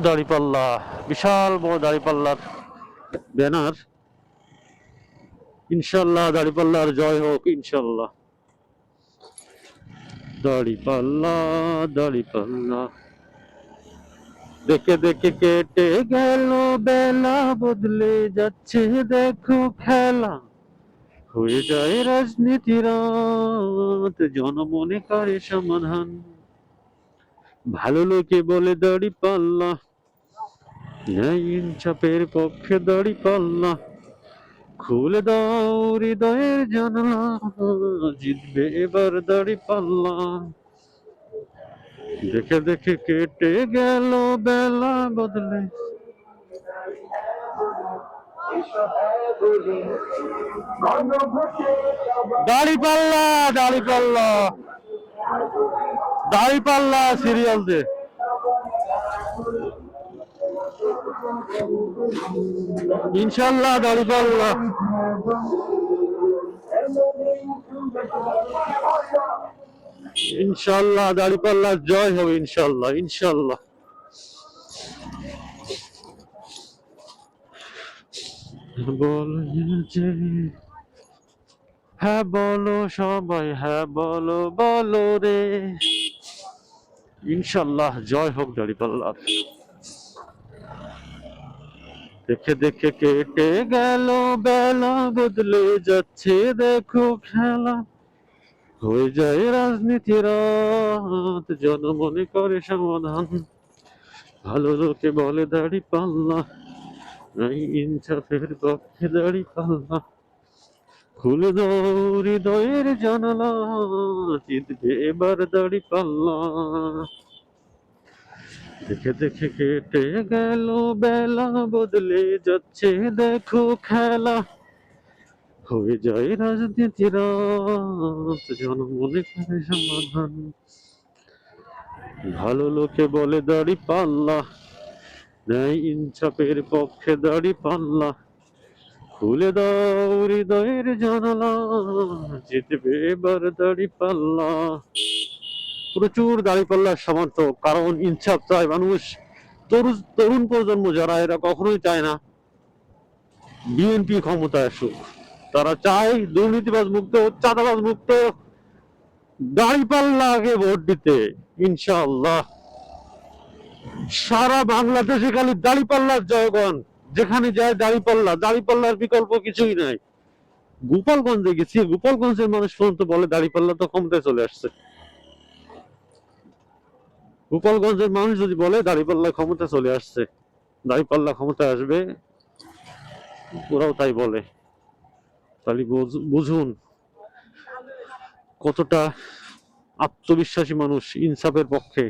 দাড়িপাল্লা, বিশাল বড় দাড়িপাল্লার ব্যানার। ইনশাল্লাহ দাড়িপাল্লার জয় হোক, ইনশাল্লাহ। দাড়িপাল্লা, দাড়িপাল্লা, দেখে দেখে কেটে গেল বেলা, বদলে যাচ্ছে দেখো খেলা, হয়ে যায় রাজনীতি রাত, জনমনে করে সমাধান। ভালো লোকে বলে দাড়িপাল্লা, ন্যায় ইনসাফের পক্ষে দাড়িপাল্লা, খুলে দাও হৃদয়ের জানালা, জিতবে এবার দাড়িপাল্লা। দেখে দেখে কেটে গেল বেলা, বদলে দাড়িপাল্লা, দাড়িপাল্লা, দাড়িপাল্লা সিরিয়াল দে। ইনশাল্লাহ দাড়িপাল্লা, ইনশাল্লাহ দাড়িপাল্লার জয় হবে, ইনশাল্লাহ, ইনশাল্লাহ। বলো যে হ্যাঁ বলো সবাই, হ্যাঁ বলো বলো রে, ইনশাল্লাহ জয় হোক দাড়িপাল্লার। দেখে দেখে কেটে গেল বেলা, বদলে যাচ্ছে দেখো খেলা, হয়ে যায় রাজনীতি রাত, জনমনে করে সমাধান। ভালো লোকে বলে দাড়িপাল্লা, নাই ইনসাফের পক্ষে দাড়িপাল্লা, খুলে দাও হৃদয়ের জানালা, জিতবে এবার দাড়িপাল্লা। দেখে দেখে কেটে গেল বেলা, বদলে যাচ্ছে দেখো খেলা, হয়ে যায় রাজনীতি রাত, জনমনে করে সমাধান। ভালো লোকে বলে দাড়িপাল্লা, ন্যায় ইনসাফের পক্ষে দাড়িপাল্লা, খুলে দাও হৃদয়ের জানালা, জিতবে এবার দাড়িপাল্লা। প্রচুর দাড়িপাল্লার সমর্থক, কারণ ইনসাফ চায় মানুষ। তরুণ প্রজন্ম যারা, এরা কখনোই চায় না বিএনপি ক্ষমতায় আসুক। তারা চায় দুর্নীতিবাজ মুক্ত, চাঁদাবাজ মুক্ত দাড়িপাল্লাকে ভোট দিতে, ইনশাআল্লাহ। সারা বাংলাদেশে খালি দাড়িপাল্লার জয়গান, যেখানে যায় দাড়িপাল্লা, দাড়িপাল্লার বিকল্প কিছুই নাই। গোপালগঞ্জে গেছি, গোপালগঞ্জের মানুষ পর্যন্ত বলে দাড়িপাল্লা তো ক্ষমতায় চলে আসছে। গোপালগঞ্জের মানুষ যদি বলে দাড়িপাল্লা ক্ষমতা চলে আসছে, দাড়িপাল্লা ক্ষমতা আসবে, ওরাও তাই বলে। তাহলে বুঝুন কতটা আত্মবিশ্বাসী মানুষ ইনসাফের পক্ষে।